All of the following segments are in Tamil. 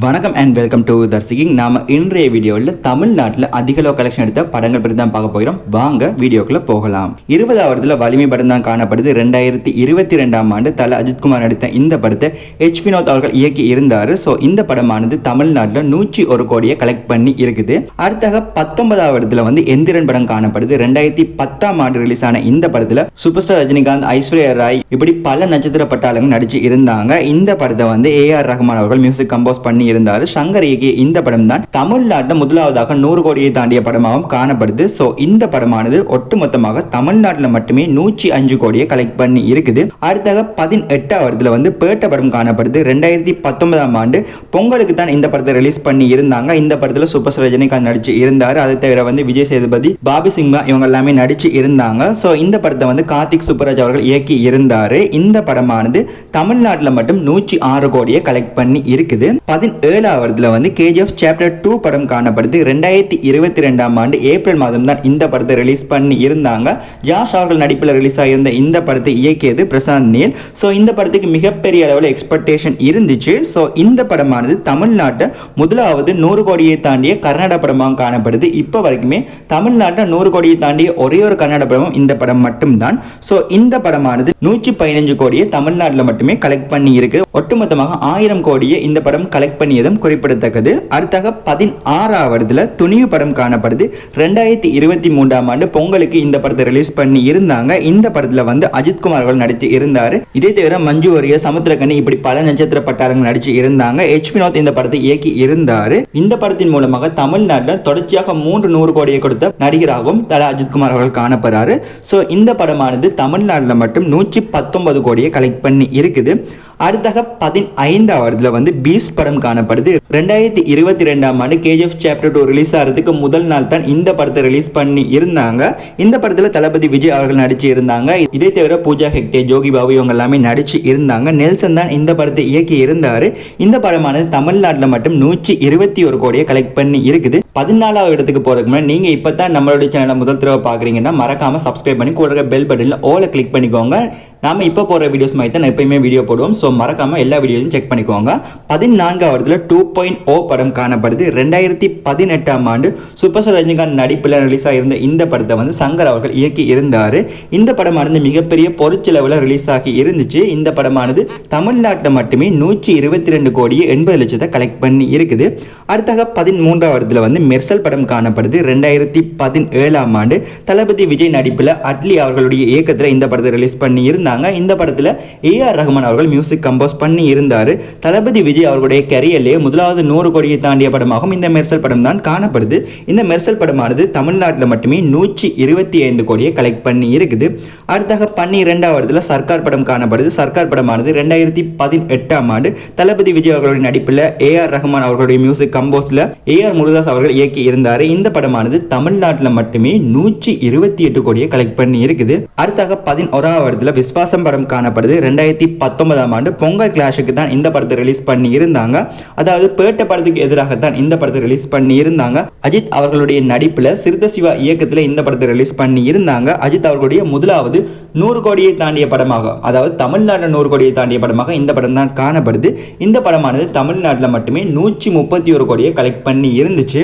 வணக்கம் அண்ட் வெல்கம் டு தர்சிகிங். நாம இன்றைய வீடியோவில் தமிழ்நாட்டில் அதிக லோ கலெக்ஷன் எடுத்த படங்கள் பற்றி தான் பார்க்க போகிறோம். வாங்க வீடியோக்குள்ள போகலாம். 20வது வலிமை படம் தான் காணப்படுது. 2022ஆம் ஆண்டு தல அஜித்குமார் நடித்த இந்த படத்தை எச் வினோத் அவர்கள் இயக்கி இருந்தார். ஸோ இந்த படமானது தமிழ்நாட்டில் 101 கோடியை கலெக்ட் பண்ணி இருக்குது. அடுத்தாக 19வது எந்திரன் படம் காணப்படுது. 2010ஆம் ஆண்டு ரிலீஸ் ஆன இந்த படத்தில் சூப்பர் ஸ்டார் ரஜினிகாந்த், ஐஸ்வர்யா ராய் இப்படி பல நட்சத்திர பட்டாளங்கள் நடிச்சு இருந்தாங்க. இந்த படத்தை ஏஆர் ரஹ்மான் அவர்கள் மியூசிக் கம்போஸ் பண்ணி இருந்தார். சங்கர் இயக்கிய இந்த படம் தான் தமிழ்நாட்டில் முதலாவதாக 100 கோடியை தாண்டிய படமாகவும் காணப்படுது. சோ இந்த படமானது ஒட்டுமொத்தமாக தமிழ்நாட்டில் மட்டுமே 105 கோடியை கலெக்ட் பண்ணி இருக்குது. அடுத்தாக 18வது பேட்ட படம் காணப்படுது. 2019ஆம் ஆண்டு பொங்கலுக்கு தான் இந்த படத்தை ரிலீஸ் பண்ணி இருந்தாங்க. இந்த படத்தில் சூப்பர் ஸ்டார் ரஜினிகாந்த் நடிச்சு இருந்தார். அதை தவிர விஜய் சேதுபதி, பாபி சிங்மா இவங்க எல்லாமே நடிச்சு இருந்தாங்க. சோ இந்த படத்தை கார்த்திக் சுப்பராஜ் அவர்கள் இயக்கி இருந்தார். இந்த படமானது தமிழ்நாட்டில் மட்டும் 106 கோடியை கலெக்ட் பண்ணி இருக்குது. 17வது கேஜிஎஃப் சாப்டர் 2 படம் காணப்படுது. 2022ஆம் ஆண்டு ஏப்ரல் மாதம் தான் இந்த படத்தை ரிலீஸ் பண்ணி இருந்தாங்க. ஜாஷ் அவர்கள் நடிப்பில் ரிலீஸ் ஆகியிருந்த இந்த படத்தை இயக்கியது பிரசாந்த் நீல். ஸோ இந்த படத்துக்கு மிகப்பெரிய அளவில் எக்ஸ்பெக்டேஷன் இருந்துச்சு. ஸோ இந்த படமானது தமிழ்நாட்டை முதலாவது 100 கோடியை தாண்டிய கர்நாடக படமாக காணப்படுது. இப்போ வரைக்குமே தமிழ்நாட்டை 100 கோடியை தாண்டிய ஒரே ஒரு கர்நாடக படமும் இந்த படம் மட்டும்தான். ஸோ இந்த படமானது 115 கோடியை தமிழ்நாட்டில் மட்டுமே கலெக்ட் பண்ணி இருக்கு. ஒட்டுமொத்தமாக 1000 கோடியை இந்த படம் கலெக்ட் பண்ணியதும் குறிப்பிடத்தக்கது. அடுத்தாக 16வது துணிவு படம் காணப்படுது. 2023ஆம் ஆண்டு பொங்கலுக்கு இந்த படத்தை ரிலீஸ் பண்ணி இருந்தாங்க. இந்த படத்தில் அஜித்குமார் அவர்கள் நடித்து இருந்தார். இதே தவிர மஞ்சு வாரியர், சமுத்திரக்கனி இப்படி பல நட்சத்திர பட்டாளங்கள் நடிச்சு இருந்தாங்க. எச் வினோத் இந்த படத்தை இயக்கி இருந்தார். இந்த படத்தின் மூலமாக தமிழ்நாட்டில் தொடர்ச்சியாக 100 கோடியை கொடுத்த நடிகராகவும் தல அஜித்குமார் அவர்கள் காணப்படுறாரு. ஸோ இந்த படமானது தமிழ்நாட்டில் மட்டும் 119 கோடியை கலெக்ட் பண்ணி இருக்குது. அடுத்தாக 15வது பீஸ்ட் படம் காணப்படுது. 2022ஆம் ஆண்டு கேஜிஎஃப் சாப்டர் 2 ரிலீஸ் ஆகிறதுக்கு முதல் நாள் தான் இந்த படத்தை ரிலீஸ் பண்ணி இருந்தாங்க. இந்த படத்தில் தளபதி விஜய் அவர்கள் நடிச்சு இருந்தாங்க. இதே தவிர பூஜா ஹெக்டே, ஜோகி பாபு இவங்க எல்லாமே நடிச்சு இருந்தாங்க. நெல்சன் தான் இந்த படத்தை இயக்கி இருந்தார். இந்த படமானது தமிழ்நாட்டில் மட்டும் 121 கோடியை கலெக்ட் பண்ணி இருக்குது. 14வது இடத்துக்கு போறதுக்கு முன்னாடி நீங்க இப்பதான் நம்மளுடைய சேனலை முதல் தடவை பாக்குறீங்கன்னா மறக்காம சப்ஸ்கிரைப் பண்ணி கூட பெல் பட்டன்ல ஓல கிளிக் பண்ணிக்கோங்க. நாம இப்போ போற வீடியோஸ் மாதிரி தான் எப்பயுமே வீடியோ போடுவோம். ஸோ மறக்காம எல்லா வீடியோஸும் செக் பண்ணிக்கோங்க. 14வது 2.0 படம் காணப்படுது. 2018ஆம் ஆண்டு சூப்பர் ஸ்டார் ரஜினிகாந்த் நடிப்பில் ரிலீஸ் ஆகியிருந்த இந்த படத்தை சங்கர் அவர்கள் இயக்கி இருந்தார். இந்த படமானது மிகப்பெரிய பொருட்செலவில் ரிலீஸ் ஆகி இருந்துச்சு. இந்த படமானது தமிழ்நாட்டில் மட்டுமே 122 கோடியே 80 லட்சத்தை கலெக்ட் பண்ணி இருக்குது. அடுத்தாக 13வது மெர்சல் படம் காணப்படுது. 2017ஆம் ஆண்டு தளபதி விஜய் நடிப்பில் அட்லி அவர்களுடைய இயக்கத்தில் இந்த படத்தை ரிலீஸ் பண்ணி இருந்தாங்க. இந்த படத்தில் ஏஆர் ரஹ்மான் அவர்கள் மியூசிக் கம்போஸ் பண்ணி இருந்தார். தளபதி விஜய் அவர்களுடைய கரியரிலே முதலாவது 100 கோடியை தாண்டிய படமாகவும் இந்த மெர்சல் படம் தான் காணப்படுது. இந்த மெர்சல் படமானது தமிழ்நாட்டில் மட்டுமே 125 கோடியை கலெக்ட் பண்ணி இருக்குது. அடுத்தாக 12வது சர்க்கார் படம் காணப்படுது. சர்க்கார் படமானது 2018ஆம் ஆண்டு தளபதி விஜய் அவர்களுடைய நடிப்பில் ஏஆர் ரஹ்மான் அவர்களுடைய மியூசிக் கம்போஸ்ல ஏஆர் முருகதாஸ் அவர்கள் இயக்கி இருந்தார். இந்த படமானது தமிழ்நாட்டில் மட்டுமே 128 கோடியை கலெக்ட் பண்ணி இருக்குது. அடுத்தாக 11வது விஸ்வாசம் படம் காணப்படுது. 2019ஆம் ஆண்டு பொங்கல் கிளாஷுக்கு தான் இந்த படத்தை ரிலீஸ் பண்ணி இருந்தாங்க. அதாவது பேட்ட படத்துக்கு எதிராகத்தான் இந்த படத்தை ரிலீஸ் பண்ணி இருந்தாங்க. அஜித் அவர்களுடைய நடிப்பில் சிறுத்தை சிவா இயக்கத்தில் இந்த படத்தை ரிலீஸ் பண்ணி இருந்தாங்க. அஜித் அவர்களுடைய முதலாவது 100 கோடியை தாண்டிய படமாக, அதாவது தமிழ்நாட்டில் 100 கோடியை தாண்டிய படமாக இந்த படம் தான் காணப்படுது. இந்த படமானது தமிழ்நாட்டில் மட்டுமே 131 கோடியை கலெக்ட் பண்ணி இருந்துச்சு.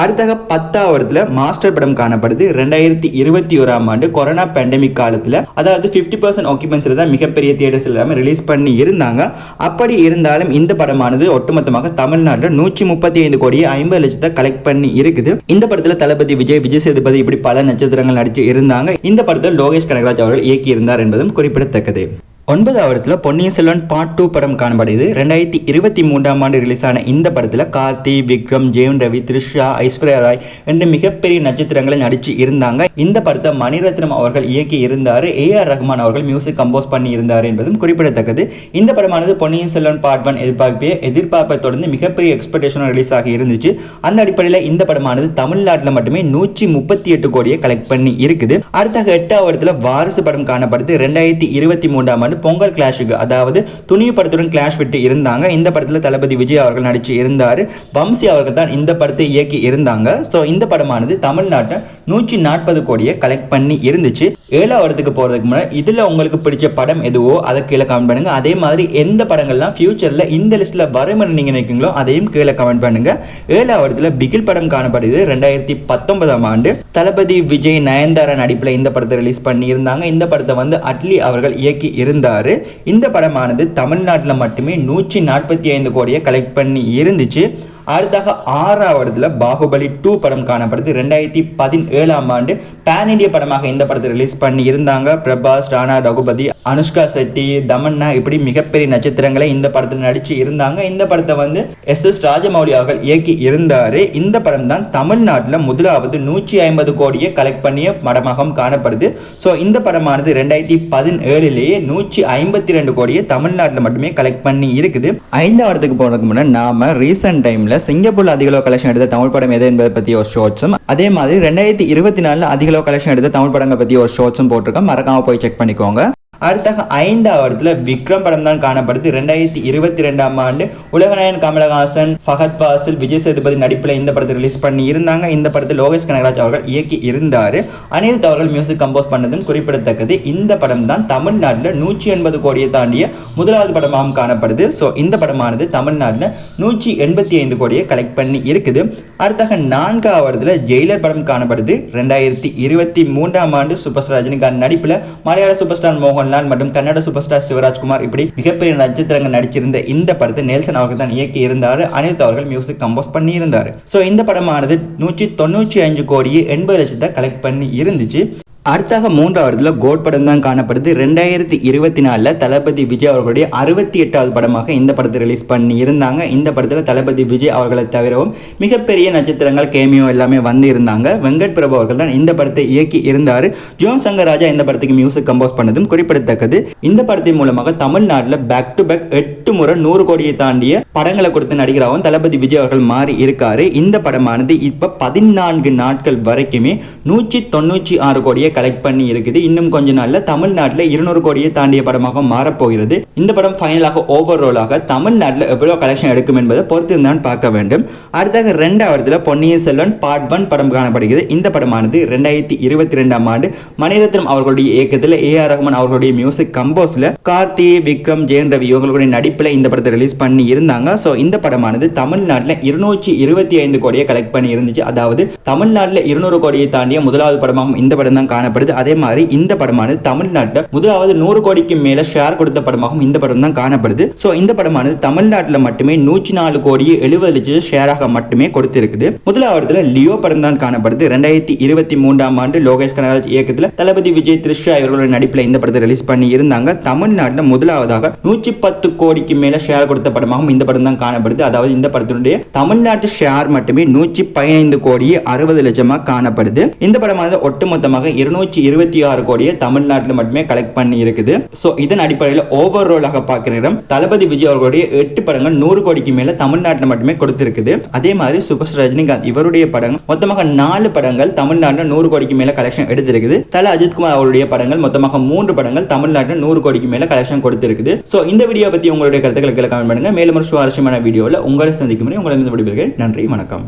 அடுத்தாக 10வது மாஸ்டர் படம் காணப்படுது. 2021ஆம் ஆண்டு கொரோனா பேண்டமிக் காலத்தில், அதாவது 50% ஆக்குபென்சில தான் மிகப்பெரிய தியேட்டர்ஸ் எல்லாமே ரிலீஸ் பண்ணி இருந்தாங்க. அப்படி இருந்தாலும் இந்த படமானது ஒட்டுமொத்தமாக தமிழ்நாட்டில் 135 கோடியே 50 லட்சத்தை கலெக்ட் பண்ணி இருக்குது. இந்த படத்தில் தளபதி விஜய், விஜய் சேதுபதி இப்படி பல நட்சத்திரங்கள் நடிச்சு இருந்தாங்க. இந்த படத்தில் லோகேஷ் கனகராஜ் அவர்கள் இயக்கி இருந்தார் என்பதும் குறிப்பிடத்தக்கது. 9வது பொன்னியின் செல்வன் பார்ட் 2 படம் காணப்படுது. 2023ஆம் ஆண்டு ரிலீஸ் ஆன இந்த படத்தில் கார்த்தி, விக்ரம், ஜெயம் ரவி, த்ரிஷா, ஐஸ்வர்யா ராய் என்ற மிகப்பெரிய நட்சத்திரங்களை நடிச்சு இருந்தாங்க. இந்த படத்தை மணிரத்னம் அவர்கள் இயக்கி இருந்தார். ஏஆர் ரஹ்மான் அவர்கள் மியூசிக் கம்போஸ் பண்ணி இருந்தார் என்பதும் குறிப்பிடத்தக்கது. இந்த படமானது பொன்னியின் செல்வன் பார்ட் 1 எதிர்பார்ப்பை தொடர்ந்து மிகப்பெரிய எக்ஸ்பெக்டேஷன் ரிலீஸ் ஆகி இருந்துச்சு. அந்த அடிப்படையில் இந்த படமானது தமிழ்நாட்டில் மட்டுமே 138 கோடியை கலெக்ட் பண்ணி இருக்குது. அடுத்த 8வது வாரிசு படம் காணப்படுது. 2023ஆம் ஆண்டு வந்து பொங்கல் கிளாஷுக்கு, அதாவது துணிவு படத்துடன் கிளாஷ் விட்டு இருந்தாங்க. இந்த படத்தில் தளபதி விஜய் அவர்கள் நடிச்சு இருந்தார். வம்சி அவர்கள் தான் இந்த படத்தை இயக்கி இருந்தாங்க. ஸோ இந்த படமானது தமிழ்நாட்டை 140 கோடியை கலெக்ட் பண்ணி இருந்துச்சு. 7ஆம் இடத்துக்கு போகிறதுக்கு முன்னாடி இதில் உங்களுக்கு பிடிச்ச படம் எதுவோ அதை கீழே கமெண்ட் பண்ணுங்க. அதே மாதிரி எந்த படங்கள்லாம் ஃபியூச்சரில் இந்த லிஸ்ட்டில் வரும்னு நீங்கள் நினைக்கிறீங்களோ அதையும் கீழே கமெண்ட் பண்ணுங்க. 7ஆம் இடத்துல பிகில் படம் காணப்படுது. 2019ஆம் ஆண்டு தளபதி விஜய் நயன்தாரா நடிப்பில் இந்த படத்தை ரிலீஸ் பண்ணி இருந்தாங்க. இந்த படத்தை வந்து அட்லி அவர்கள் இயக்கி இருந்தார். இந்த படமானது தமிழ்நாட்டில் மட்டுமே 145 கோடியை கலெக்ட் பண்ணி இருந்துச்சு. அடுத்தாக 6ஆம் இடத்துல பாகுபலி 2 படம் காணப்படுது. 2017ஆம் ஆண்டு பேன் இண்டியா படமாக இந்த படத்தை ரிலீஸ் பண்ணி இருந்தாங்க. பிரபாஸ், ராணா ரகுபதி, அனுஷ்கா செட்டி, தமன்னா இப்படி மிகப்பெரிய நட்சத்திரங்களை இந்த படத்தில் நடிச்சு இருந்தாங்க. இந்த படத்தை வந்து எஸ் ராஜமௌலி அவர்கள் இயக்கி இருந்தார். இந்த படம் தான் தமிழ்நாட்டில் முதலாவது 150 கோடியை கலெக்ட் பண்ணிய படமாக காணப்படுது. ஸோ இந்த படமானது 2017லேயே 152 கோடியை தமிழ்நாட்டில் மட்டுமே கலெக்ட் பண்ணி இருக்குது. 5ஆம் இடத்துக்கு போறதுக்கு முன்னாடி நாம ரீசெண்ட் டைம்ல சிங்கப்பூர்ல அதிக அளவு கலெக்ஷன் எடுத்த தமிழ் படம் எது என்பதை பத்தி ஒரு ஷார்ட்ஸும், அதே மாதிரி 2024 அதிக அளவு கலெக்ஷன் எடுத்த தமிழ் படங்களை பத்தி ஒரு ஷார்ட்ஸும் போட்டிருக்கோம். மறக்காம போய் செக் பண்ணிக்கோங்க. அடுத்தாக 5ஆம் இடத்துல விக்ரம் படம் தான் காணப்படுது. 2022ஆம் ஆண்டு உலகநாயகன் கமலஹாசன், ஃபஹத் ஃபாசில், விஜய் சேதுபதி நடிப்பில் இந்த படத்தை ரிலீஸ் பண்ணி இருந்தாங்க. இந்த படத்தை லோகேஷ் கனகராஜ் அவர்கள் இயக்கி இருந்தார். அனிருத் அவர்கள் மியூசிக் கம்போஸ் பண்ணதும் குறிப்பிடத்தக்கது. இந்த படம் தான் தமிழ்நாட்டில் 180 கோடியை தாண்டிய முதலாவது படமாகவும் காணப்படுது. ஸோ இந்த படமானது தமிழ்நாட்டில் 185 கோடியை கலெக்ட் பண்ணி இருக்குது. அடுத்தாக 4ஆம் இடத்துல ஜெயிலர் படம் காணப்படுது. 2023ஆம் ஆண்டு சூப்பர் ஸ்டார் ரஜினிகாந்த் நடிப்பில் மலையாள சூப்பர் ஸ்டார் மோகன் மற்றும் கன்னட சூப்பர் ஸ்டார் சிவராஜ்குமார் இப்படி மிகப்பெரிய நட்சத்திரங்கள் நடிச்சிருந்த இந்த படத்தை நெல்சன் அவர்கள் தான் இயக்கி இருந்தார். அனிருத் அவர்கள் மியூசிக் கம்போஸ் பண்ணி இருந்தார். ஸோ இந்த படமானது 195 கோடியே 80 லட்சத்தை கலெக்ட் பண்ணி இருந்துச்சு. அடுத்தாக 3ஆம் இடத்துல கோட் படம் தான் காணப்படுது. 2024 தளபதி விஜய் அவர்களுடைய 68வது படமாக இந்த படத்தை ரிலீஸ் பண்ணி இருந்தாங்க. இந்த படத்தில் தளபதி விஜய் அவர்களை தவிரவும் மிகப்பெரிய நட்சத்திரங்கள் கேமியோ எல்லாமே வந்து இருந்தாங்க. வெங்கட் பிரபு அவர்கள் தான் இந்த படத்தை இயக்கி இருந்தார். ஜோன் சங்கர் ராஜா இந்த படத்துக்கு மியூசிக் கம்போஸ் பண்ணதும் குறிப்பிடத்தக்கது. இந்த படத்தின் மூலமாக தமிழ்நாட்டில் பேக் டு பேக் 8 முறை 100 கோடியை தாண்டிய படங்களை கொடுத்து நடிகராகவும் தளபதி விஜய் அவர்கள் மாறி இருக்காரு. இந்த படமானது இப்ப 14 நாட்கள் வரைக்குமே 196 கோடியை கலெக்ட் பண்ணி இருக்குது. இன்னும் கொஞ்ச நாள்ல தமிழ்நாட்டில் 200 கோடியை தாண்டிய படமாக மாறப்போகிறது. இந்த படம் ஃபைனலாக ஓவராலாக தமிழ்நாட்டில் எவ்வளவு கலெக்ஷன் எடுக்கும் என்பதை பொறுத்து தான் பார்க்க வேண்டும். அடுத்தாக 2ஆம் இடத்துல பொன்னியின் செல்வன் பார்ட் 1 படம் காணப்படுகிறது. இந்த படமானது 2022ஆம் ஆண்டு மணிரத்னம் அவர்களுடைய இயக்கத்தில் ஏஆர் ரஹ்மான் அவர்களுடைய மியூசிக் கம்போஸ்ல கார்த்தி, விக்ரம், ஜெயன் ரவி இவங்களுடைய நடிப்பில் இந்த படத்தை ரிலீஸ் பண்ணி இருந்தாங்க. ஸோ இந்த படமானது தமிழ்நாட்டில் 225 கோடியை கலெக்ட் பண்ணி இருந்துச்சு. அதாவது தமிழ்நாட்டில் 200 கோடியை தாண்டிய முதலாவது படமாகவும் இந்த படம் தான் காணப்படுது. அதே மாதிரி இந்த படமானது தமிழ்நாட்டில் முதலாவது 100 கோடிக்கு மேல ஷேர் கொடுத்த படமாகவும் இந்த படம் தான் காணப்படுது. ஸோ இந்த படமானது தமிழ்நாட்டில் மட்டுமே 104 கோடியே 70 லட்சம் ஷேராக மட்டுமே கொடுத்திருக்குது. முதலாவதுல லியோ படம் தான் காணப்படுது. 2023ஆம் ஆண்டு லோகேஷ் கனகராஜ் இயக்கத்தில் தளபதி விஜய், த்ரிஷா இவர்களுடைய நடிப்பில் இந்த படத்தை ரிலீஸ் பண்ணி இருந்தாங்க. தமிழ்நாட்டில் முதலாவதாக 110 கோடிக்கு மேல ஷேர் கொடுத்த படமாகவும் இந்த படம் தான் காணப்படுது. அதாவது இந்த படத்தினுடைய தமிழ்நாட்டு ஷேர் மட்டுமே 115 கோடியே 60 லட்சமாக காணப்படுது. இந்த படமானது ஒட்டுமொத்தமாக 226 கோடியை தமிழ்நாட்டில் மட்டுமே கலெக்ட் பண்ணி இருக்குது. ஸோ இதன் அடிப்படையில் ஓவராலாக பார்க்கிறோம் தளபதி விஜய் அவர்களுடைய 8 படங்கள் 100 கோடிக்கு மேல தமிழ்நாட்டில் மட்டுமே கொடுத்திருக்குது. அதே மாதிரி சூப்பர் ஸ்டார் ரஜினிகாந்த் இவருடைய படங்கள் மொத்தமாக 4 படங்கள் தமிழ்நாட்டில் 100 கோடிக்கு மேல கலெக்ஷன் எடுத்திருக்குது. தல அஜித்குமார் அவருடைய படங்கள் மொத்தமாக 3 படங்கள் தமிழ்நாட்டில் 100 கோடிக்கு மேல கலெக்ஷன் கொடுத்திருக்குது. ஸோ இந்த வீடியோ பத்தி உங்களுடைய கருத்துக்களை கமெண்ட் பண்ணுங்க. மேலும் ஒரு சுவாரஸ்யமான வீடியோவில் உங்களை சந்திக்கும் வரை உங்களை நன்றி, வணக்கம்.